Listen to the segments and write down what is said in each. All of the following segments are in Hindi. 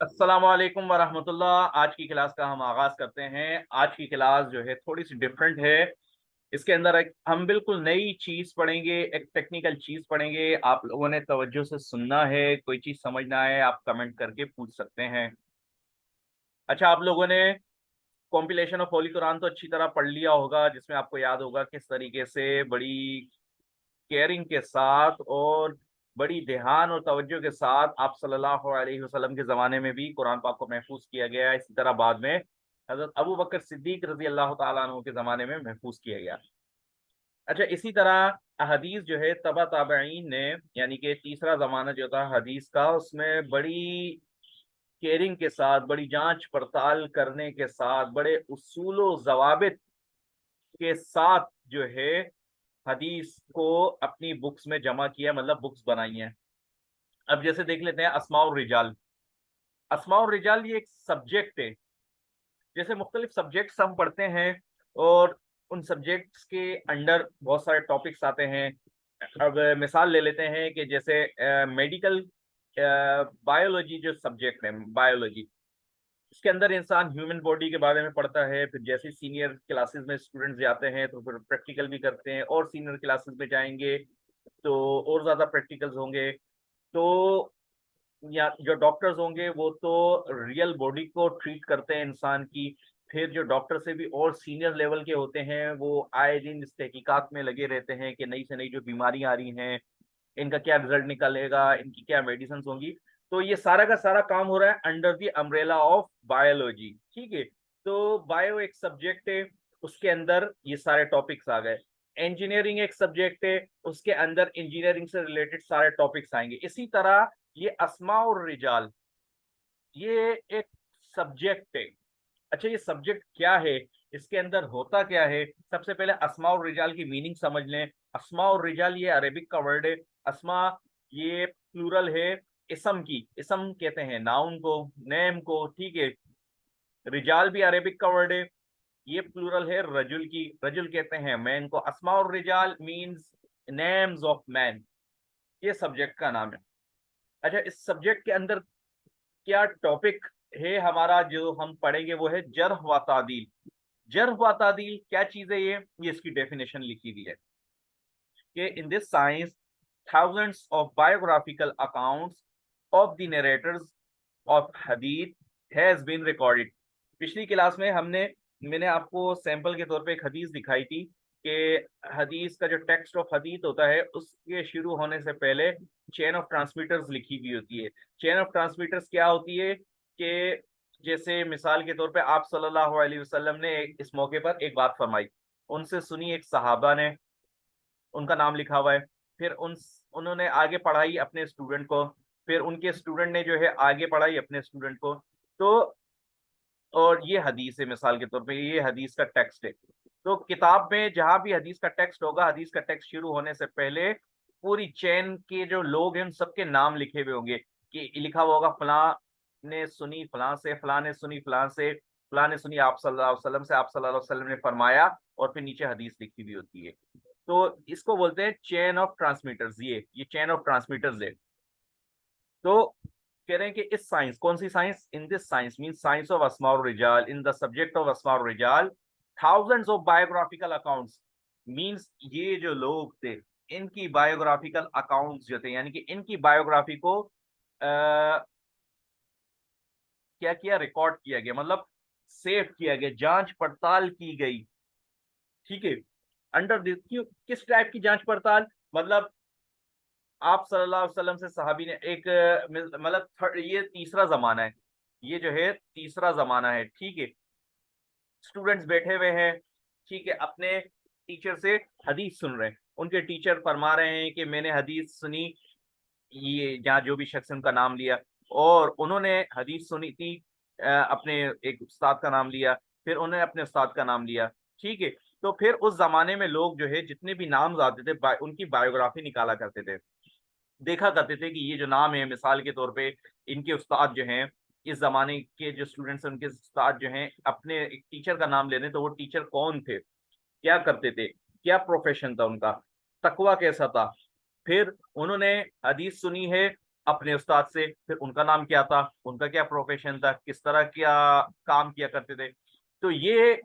अस्सलामु अलैकुम वरहमतुल्लाह। आज की क्लास का हम आगाज करते हैं। आज की क्लास जो है थोड़ी सी डिफरेंट है। इसके अंदर हम बिल्कुल नई चीज पढ़ेंगे, एक टेक्निकल चीज पढ़ेंगे। आप लोगों ने तवज्जो से सुनना है, कोई चीज समझना है आप कमेंट करके पूछ सकते हैं। अच्छा, आप लोगों ने कॉम्पिलेशन ऑफ होली कुरान तो अच्छी तरह पढ़ लिया होगा, जिसमें आपको याद होगा किस तरीके से बड़ी केयरिंग के साथ और बड़ी ध्यान और तवज्जो के साथ आप सल्लल्लाहु अलैहि वसल्लम के ज़माने में भी कुरान पाक को महफूज किया गया। इसी तरह बाद में हज़रत अबू बकर सिद्दीक रज़ी अल्लाह ताला अन्हु के ज़माने में महफूज किया गया। अच्छा, इसी तरह हदीस जो है तबा ताबईन ने, यानी कि तीसरा ज़माना जो था हदीस का, उसमें बड़ी केयरिंग के साथ, बड़ी जांच पड़ताल करने के साथ, बड़े उसूल व ज़वाबित के साथ जो है हदीस को अपनी बुक्स में जमा किया, मतलब बुक्स बनाई हैं। अब जैसे देख लेते हैं अस्माउर रिजाल। अस्माउर रिजाल ये एक सब्जेक्ट है। जैसे मुख्तलिफ सब्जेक्ट्स हम पढ़ते हैं और उन सब्जेक्ट्स के अंडर बहुत सारे टॉपिक्स आते हैं। अब मिसाल ले लेते हैं कि जैसे मेडिकल बायोलॉजी जो सब्जेक्ट है, बायोलॉजी, इसके अंदर इंसान ह्यूमन बॉडी के बारे में पढ़ता है। फिर जैसे सीनियर क्लासेस में स्टूडेंट्स जाते हैं तो फिर प्रैक्टिकल भी करते हैं, और सीनियर क्लासेस में जाएंगे तो और ज्यादा प्रैक्टिकल्स होंगे। तो या जो डॉक्टर्स होंगे वो तो रियल बॉडी को ट्रीट करते हैं इंसान की। फिर जो डॉक्टर से भी और सीनियर लेवल के होते हैं वो आए दिन इस तहकीकात में लगे रहते हैं कि नई से नई जो बीमारियां आ रही हैं, इनका क्या रिजल्ट निकलेगा, इनकी क्या मेडिसिन होंगी। तो ये सारा का सारा काम हो रहा है under the umbrella of biology. ठीक है, तो बायो एक सब्जेक्ट है, उसके अंदर ये सारे टॉपिक्स आ गए। इंजीनियरिंग एक सब्जेक्ट है, उसके अंदर इंजीनियरिंग से रिलेटेड सारे टॉपिक्स आएंगे। इसी तरह ये अस्मा और रिजाल, ये एक सब्जेक्ट है। अच्छा, ये सब्जेक्ट क्या है, इसके अंदर होता क्या है? सबसे पहले अस्मा और रिजाल की मीनिंग समझ लें। अस्मा और रिजाल ये अरेबिक का वर्ड है। अस्मा ये प्लूरल है इसम की, इसम कहते हैं नाउन को, नेम को। ठीक है, रिजाल भी अरेबिक का वर्ड है, ये प्लूरल है रजुल की, रजुल कहते हैं मैन को। अस्मा और Rijal means names of man, ये सब्जेक्ट का नाम है। अच्छा, इस सब्जेक्ट के अंदर क्या टॉपिक है हमारा जो हम पढ़ेंगे, वो है जर्ह व तादील। जर्ह व तादील क्या चीज है? ये इसकी डेफिनेशन लिखी हुई है कि इन this science thousands of biographical accounts of the narrators of hadith has been recorded। पिछली क्लास में मैंने आपको सैंपल के तौर पे एक हदीस दिखाई थी कि हदीस का जो टेक्स्ट ऑफ हदीस होता है उसके शुरू होने से पहले चेन ऑफ ट्रांसमीटर्स लिखी हुई होती है। चेन ऑफ ट्रांसमीटर्स क्या होती है कि जैसे मिसाल के तौर पे आप सल्लल्लाहु अलैहि वसल्लम ने इस मौके पर एक बात फरमाई, उनसे सुनी एक सहाबा ने, उनका नाम लिखा हुआ है। फिर उन्होंने आगे पढ़ाई अपने स्टूडेंट को, फिर उनके स्टूडेंट ने जो है आगे पढ़ाई अपने स्टूडेंट को। तो और ये हदीस है, मिसाल के तौर पे ये हदीस का टेक्स्ट है। तो किताब में जहां भी हदीस का टेक्स्ट होगा, हदीस का टेक्स्ट शुरू होने से पहले पूरी चेन के जो लोग हैं उन सबके नाम लिखे हुए होंगे कि लिखा हुआ होगा फलां ने सुनी फलां से, फलां ने सुनी फलां से, फलां ने सुनी आप सल्लल्लाहु अलैहि वसल्लम से, आप सल्लल्लाहु अलैहि वसल्लम ने फरमाया, और फिर नीचे हदीस लिखी हुई होती है। तो इसको बोलते हैं चेन ऑफ ट्रांसमीटर्स। ये चेन ऑफ ट्रांसमीटर्स है। तो कह रहे हैं कि इस साइंस, कौन सी science? In this science mean science of अस्मा और रिजाल, इन द सब्जेक्ट ऑफ अस्मा और रिजाल thousands of biographical accounts. Means ये जो लोग थे इनकी बायोग्राफिकल अकाउंट्स जो थे, यानी कि इनकी बायोग्राफी को क्या किया, रिकॉर्ड किया गया, मतलब सेव किया गया, जांच पड़ताल की गई। ठीक है, अंडर दिस, क्यों, किस टाइप की जांच पड़ताल? मतलब आप सल्लल्लाहु अलैहि वसल्लम से सहाबी ने एक मतलब ये तीसरा जमाना है, ये जो है तीसरा जमाना है। ठीक है, स्टूडेंट्स बैठे हुए हैं, ठीक है, अपने टीचर से हदीस सुन रहे हैं। उनके टीचर फरमा रहे हैं कि मैंने हदीस सुनी, ये जहाँ जो भी शख्स ने उनका नाम लिया, और उन्होंने हदीस सुनी थी, अपने एक उस्ताद का नाम लिया, फिर उन्होंने अपने उस्ताद का नाम लिया। ठीक है, तो फिर उस जमाने में लोग जो है जितने भी नाम आते थे उनकी बायोग्राफी निकाला करते थे, देखा करते थे कि ये जो नाम है, मिसाल के तौर पे इनके उस्ताद जो हैं, इस जमाने के जो स्टूडेंट्स हैं उनके उस्ताद जो हैं अपने एक टीचर का नाम ले रहे हैं, तो वो टीचर कौन थे, क्या करते थे, क्या प्रोफेशन था उनका, तकवा कैसा था। फिर उन्होंने हदीस सुनी है, अपने उस्ताद से, फिर उनका नाम क्या था, उनका क्या प्रोफेशन था, किस तरह क्या काम किया करते थे। तो ये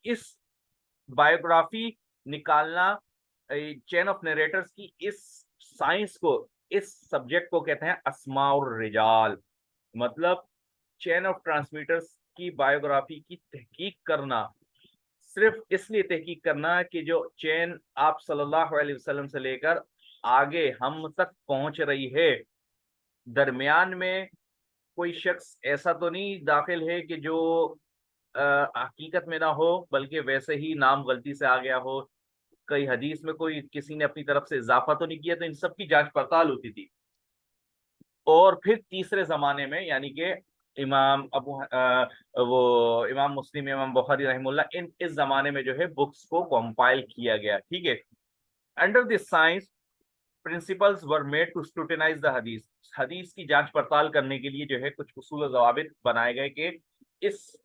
इस बायोग्राफी निकालना, चेन ऑफ नरेटर्स की इस साइंस को, इस सब्जेक्ट को कहते हैं अस्माउर रिजाल। मतलब चेन ऑफ ट्रांसमीटर्स की बायोग्राफी की तहकीक करना, सिर्फ इसलिए तहकीक करना कि जो चेन आप सल्लल्लाहु अलैहि वसल्लम से लेकर आगे हम तक पहुंच रही है, दरमियान में कोई शख्स ऐसा तो नहीं दाखिल है कि जो हकीकत में ना हो, बल्कि वैसे ही नाम गलती से आ गया हो, कई हदीस में कोई किसी ने अपनी तरफ से इजाफा तो नहीं किया। तो इन सब की जांच पड़ताल होती थी। और फिर तीसरे जमाने में, यानी कि इमाम वो इमाम मुस्लिम, इमाम बुखारी रहमुल्लाह, इन इस जमाने में जो है बुक्स को कंपाइल किया गया, ठीक है। Under this science principles were made to scrutinize the Hadith. हदीस की जांच पड़ताल करने के लिए जो है कुछ उसूल और ज़वाबित बनाए गए कि इस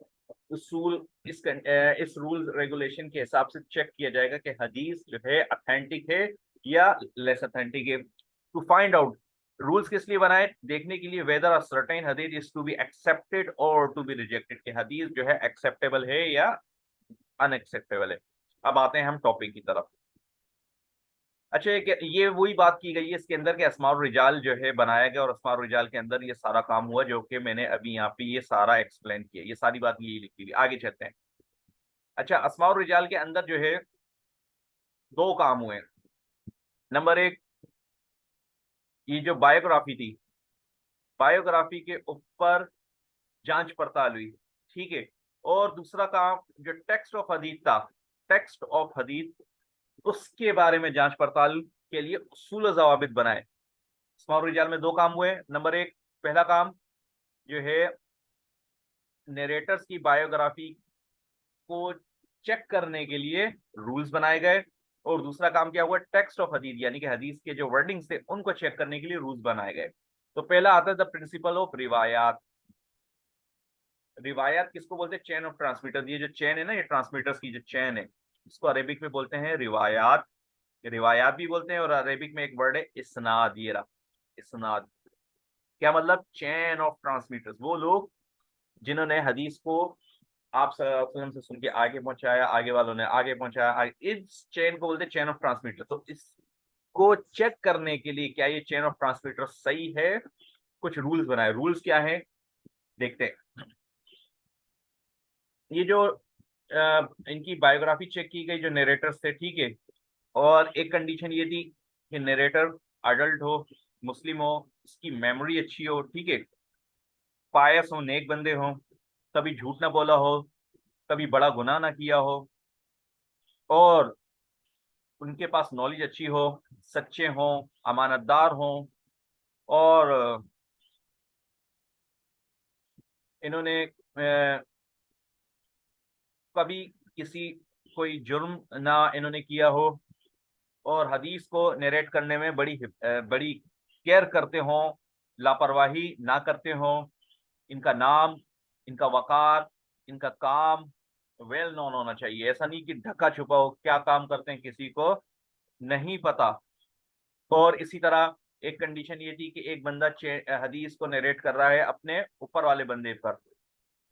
उसूल इस रूल रेगुलेशन के हिसाब से चेक किया जाएगा कि हदीस जो है अथेंटिक है या लेस अथेंटिक है। टू फाइंड आउट, रूल्स किस लिए बनाए, देखने के लिए वेदर अ सर्टेन हदीस इज टू बी एक्सेप्टेड और टू बी रिजेक्टेड, कि हदीस जो है एक्सेप्टेबल है या अनएक्सेप्टेबल है। अब आते हैं हम टॉपिक की तरफ। अच्छा, ये वही बात की गई है इसके अंदर कि अस्माउर रिजाल जो है बनाया गया, और अस्माउर रिजाल के अंदर ये सारा काम हुआ जो कि मैंने अभी यहाँ पे ये सारा एक्सप्लेन किया, ये सारी बात यही लिखी हुई। आगे चलते हैं। अच्छा, अस्माउर रिजाल के अंदर जो है दो काम हुए। नंबर एक, ये जो बायोग्राफी थी, बायोग्राफी के ऊपर जांच पड़ताल हुई, ठीक है। और दूसरा काम जो टेक्स्ट ऑफ हदीस था, टेक्स्ट ऑफ हदीस, उसके बारे में जांच पड़ताल के लिए उसूल ज़वाबित बनाए। अस्माउर रिजाल में दो काम हुए। नंबर एक, पहला काम जो है नरेटर्स की बायोग्राफी को चेक करने के लिए रूल्स बनाए गए। और दूसरा काम क्या हुआ, टेक्स्ट ऑफ हदीस, यानी कि हदीस के जो वर्डिंग्स थे उनको चेक करने के लिए रूल्स बनाए गए। तो पहला आता है द प्रिंसिपल ऑफ रिवायात। रिवायात किसको बोलते हैं, चेन ऑफ ट्रांसमीटर। ये जो चेन है ना, ये ट्रांसमीटर्स की जो चेन है, इसको अरेबिक में बोलते हैं रिवायात। रिवायात भी बोलते हैं। और अरेबिक में एक वर्ड है इस्नाद, ये रहा इस्नाद। क्या मतलब, चेन ऑफ ट्रांसमीटर्स, वो लोग जिन्होंने हदीस को आप सल्लल्लाहु अलैहि वसल्लम से सुन के आगे पहुंचाया, आगे वालों ने आगे पहुंचाया, इस चेन को बोलते हैं चेन ऑफ ट्रांसमीटर। तो इसको चेक करने के लिए क्या ये चेन ऑफ ट्रांसमीटर सही है, कुछ रूल्स बनाए। रूल्स क्या है देखते हैं। ये जो इनकी बायोग्राफी चेक की गई, जो नरेटर्स थे, ठीक है। और एक कंडीशन ये थी कि नरेटर अडल्ट हो, मुस्लिम हो, इसकी मेमोरी अच्छी हो, ठीक है, पायस हो, नेक बंदे हो, कभी झूठ ना बोला हो, कभी बड़ा गुनाह ना किया हो, और उनके पास नॉलेज अच्छी हो, सच्चे हों, अमानतदार हों, और इन्होंने कभी किसी कोई जुर्म ना इन्होंने किया हो, और हदीस को नरेट करने में बड़ी केयर करते हों, लापरवाही ना करते हों। इनका नाम, इनका वकार, इनका काम वेल नोन होना चाहिए। ऐसा नहीं कि ढका छुपा हो, क्या काम करते हैं किसी को नहीं पता। और इसी तरह एक कंडीशन ये थी कि एक बंदा हदीस को नरेट कर रहा है अपने ऊपर वाले बंदे पर,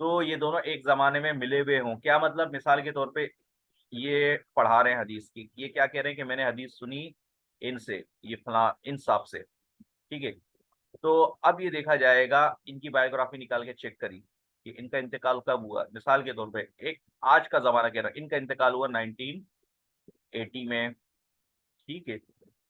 तो ये दोनों एक जमाने में मिले हुए हों। क्या मतलब, मिसाल के तौर पे ये पढ़ा रहे हैं हदीस की, ये क्या कह रहे हैं कि मैंने हदीस सुनी इनसे, ये फला इन साहब से, ठीक है। तो अब ये देखा जाएगा, इनकी बायोग्राफी निकाल के चेक करी कि इनका इंतकाल कब हुआ। मिसाल के तौर पे एक आज का जमाना कह रहा है, इनका इंतकाल हुआ 1980 में, ठीक है।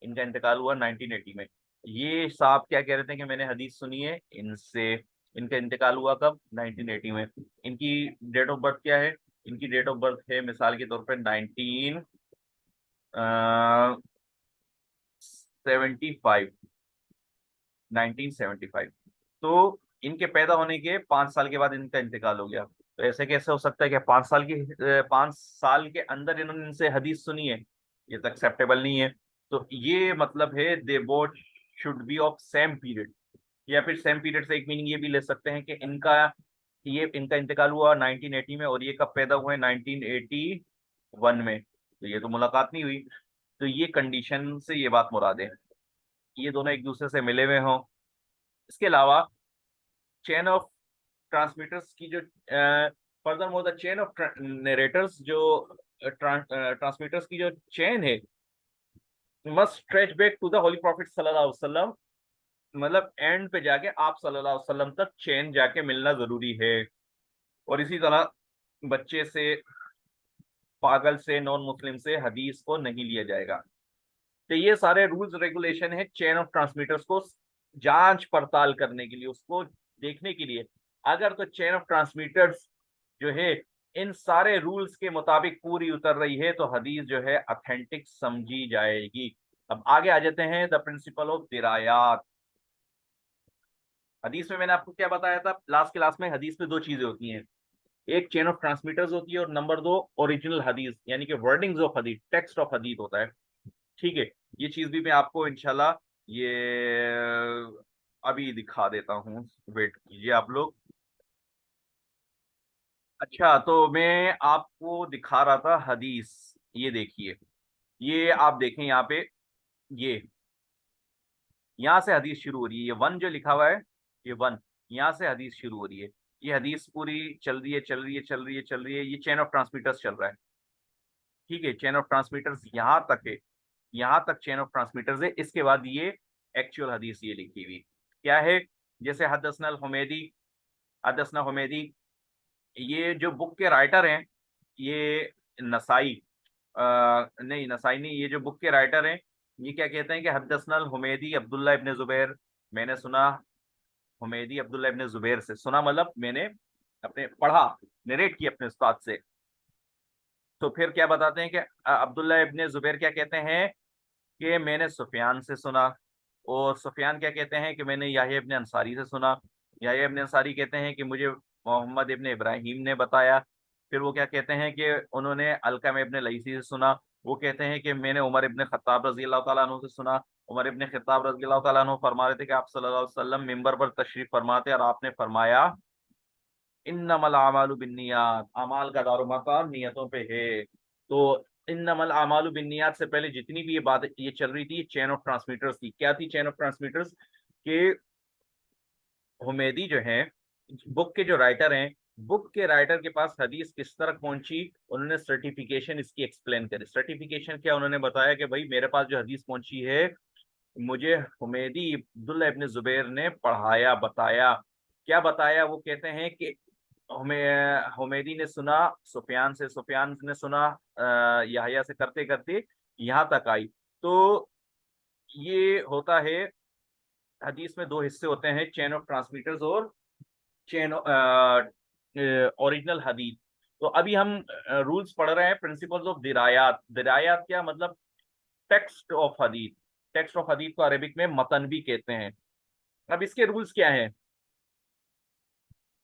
इनका इंतकाल हुआ 1980 में। ये साहब क्या कह रहे थे कि मैंने हदीस सुनी है इनसे। इनका इंतकाल हुआ कब, 1980 में। इनकी डेट ऑफ बर्थ क्या है, इनकी डेट ऑफ बर्थ है मिसाल के तौर पर 1975। तो इनके पैदा होने के 5 साल के बाद इनका इंतकाल हो गया। तो ऐसे कैसे हो सकता है कि 5 साल के अंदर इन्होंने इनसे हदीस सुनी है, ये तो एक्सेप्टेबल नहीं है। तो ये मतलब है they both should be of same period. या फिर सेम पीरियड से एक मीनिंग ये भी ले सकते हैं कि इनका इंतकाल हुआ 1980 में, और ये कब पैदा हुए, 1981 में। तो ये तो मुलाकात नहीं हुई। तो ये कंडीशन से ये बात मुराद है, ये दोनों एक दूसरे से मिले हुए हों, इसके अलावा चेन ऑफ ट्रांसमीटर्स की जो furthermore the chain of narrators, जो ट्रांसमीटर्स की जो चेन है, must stretch back to the holy prophet सल्लल्लाहु अलैहि वसल्लम। मतलब एंड पे जाके आप सल्लल्लाहु अलैहि वसल्लम तक चेन जाके मिलना जरूरी है। और इसी तरह बच्चे से, पागल से, नॉन मुस्लिम से हदीस को नहीं लिया जाएगा। तो ये सारे रूल्स रेगुलेशन है चेन ऑफ ट्रांसमीटर्स को जांच पड़ताल करने के लिए, उसको देखने के लिए। अगर तो चेन ऑफ ट्रांसमीटर्स जो है इन सारे रूल्स के मुताबिक पूरी उतर रही है तो हदीस जो है ऑथेंटिक समझी जाएगी। अब आगे आ जाते हैं द प्रिंसिपल ऑफ दिरायात। हदीस में मैंने आपको क्या बताया था लास्ट क्लास में, हदीस में दो चीजें होती हैं, एक चेन ऑफ ट्रांसमीटर्स होती है और नंबर दो ओरिजिनल हदीस, यानी कि वर्डिंग्स ऑफ हदीस, टेक्स्ट ऑफ हदीस होता है। ठीक है, ये चीज भी मैं आपको इंशाल्लाह ये अभी दिखा देता हूँ, वेट कीजिए आप लोग। अच्छा, तो मैं आपको दिखा रहा था हदीस, ये देखिए, ये आप देखें यहाँ पे, ये यहाँ से हदीस शुरू हो रही है, ये वन जो लिखा हुआ है, ये वन, यहाँ से हदीस शुरू हो रही है। ये हदीस पूरी चल रही है, चल रही है, चल रही है, चल रही है, ये चेन ऑफ ट्रांसमीटर्स चल रहा है। ठीक है, चेन ऑफ ट्रांसमीटर्स यहाँ तक है, यहाँ तक चेन ऑफ ट्रांसमीटर्स है। इसके बाद ये एक्चुअल हदीस ये लिखी हुई क्या है, जैसे हदसना हुमैदी, हदसना हुमैदी, ये जो बुक के राइटर हैं, ये नसाई, नहीं नसाई नहीं, ये जो बुक के राइटर हैं ये क्या कहते हैं कि हदसना हुमैदी अब्दुल्ला इब्न जुबैर, मैंने सुना हुमैदी अब्दुल्ला इब्न जुबैर से, सुना मतलब मैंने अपने पढ़ा, नरेट की अपने उस्ताद से। तो फिर क्या बताते हैं कि अब्दुल्ला इब्न जुबैर क्या कहते हैं कि मैंने सुफियान से सुना, और सुफियान क्या कहते हैं कि मैंने याह्या इब्न अंसारी से सुना, याह्या इब्न अंसारी कहते हैं कि मुझे मोहम्मद इब्न इब्राहिम ने बताया। फिर वो क्या कहते हैं कि उन्होंने अलकम इब्न लईसी से सुना, वो कहते हैं कि मैंने उमर इब्न खत्ताब रजी अल्लाह तआला अन्हु से सुना। उमर इब्न खत्ताब रजी अल्लाह तआला अन्हु फरमा रहे थे कि आप सल्लल्लाहु अलैहि वसल्लम मिंबर पर तशरीफ फरमाते और आपने फरमाया इन्नमल आमालु बिन्नियात, अमाल का दारोमदार नियतों पे है। तो इन्नमल आमालु बिन्नियात से पहले जितनी भी ये बात ये चल रही थी, चेन ऑफ ट्रांसमीटर्स की, क्या थी चेन ऑफ ट्रांसमीटर्स के, हुमैदी जो है बुक के जो राइटर हैं, बुक के राइटर के पास हदीस किस तरह पहुंची, उन्होंने सर्टिफिकेशन इसकी एक्सप्लेन करी। सर्टिफिकेशन क्या, उन्होंने बताया कि भाई मेरे पास जो हदीस पहुंची है, मुझे हुमैदी अब्दुल्ला इब्न जुबैर ने पढ़ाया, बताया। क्या बताया, वो कहते हैं कि हमें हुमैदी ने सुना सुफियान से, सुफियान ने सुना याह्या से, करते करते यहाँ तक आई। तो ये होता है, हदीस में दो हिस्से होते हैं, चेन ऑफ ट्रांसमीटर्स और चेन ओरिजिनल हदीस। तो अभी हम रूल्स पढ़ रहे हैं, प्रिंसिपल्स ऑफ दिरायात। दिरायात क्या मतलब, टेक्स्ट ऑफ हदीस, टेक्स्ट ऑफ हदीस को अरबिक में मतन भी कहते हैं। अब इसके रूल्स क्या हैं,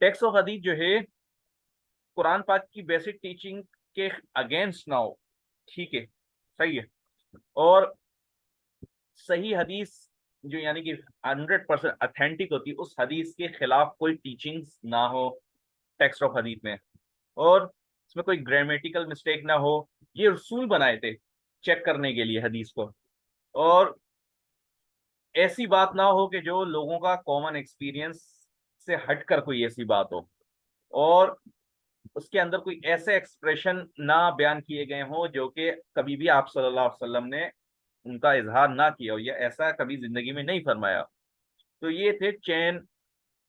टेक्स्ट ऑफ हदीस जो है कुरान पाक की बेसिक टीचिंग के अगेंस्ट ना हो, ठीक है, सही है। और सही हदीस जो यानी कि 100% अथेंटिक होती है, उस हदीस के खिलाफ कोई टीचिंग्स ना हो टेक्स्ट ऑफ हदीस में। और इसमें कोई ग्रामेटिकल मिस्टेक ना हो, ये रसूल बनाए थे चेक करने के लिए हदीस को। और ऐसी बात ना हो कि जो लोगों का कॉमन एक्सपीरियंस से हटकर कोई ऐसी बात हो, और उसके अंदर कोई ऐसे एक्सप्रेशन ना बयान किए गए हों जो कि कभी भी आप सल्लल्लाहु अलैहि वसल्लम ने उनका इजहार ना किया हो, या ऐसा कभी जिंदगी में नहीं फरमाया। तो ये थे चेन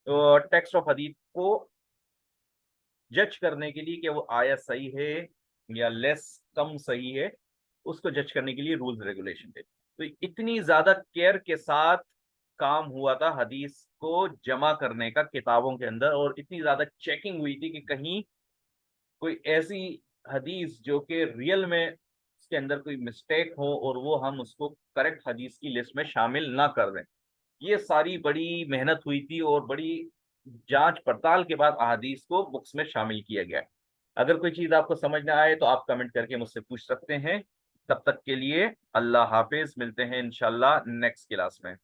टेक्स्ट ऑफ हदीस को जज करने के लिए कि वो आया सही है या लेस कम सही है, उसको जज करने के लिए रूल्स रेगुलेशन थे। तो इतनी ज्यादा केयर के साथ काम हुआ था हदीस को जमा करने का किताबों के अंदर, और इतनी ज्यादा चेकिंग हुई थी कि कहीं कोई ऐसी हदीस जो कि रियल में उसके अंदर कोई मिस्टेक हो और वो हम उसको करेक्ट हदीस की लिस्ट में शामिल ना कर दें। ये सारी बड़ी मेहनत हुई थी और बड़ी जांच पड़ताल के बाद अहादीस को बुक्स में शामिल किया गया है। अगर कोई चीज आपको समझ ना आए तो आप कमेंट करके मुझसे पूछ सकते हैं। तब तक के लिए अल्लाह हाफिज, मिलते हैं इंशाल्लाह नेक्स्ट क्लास में।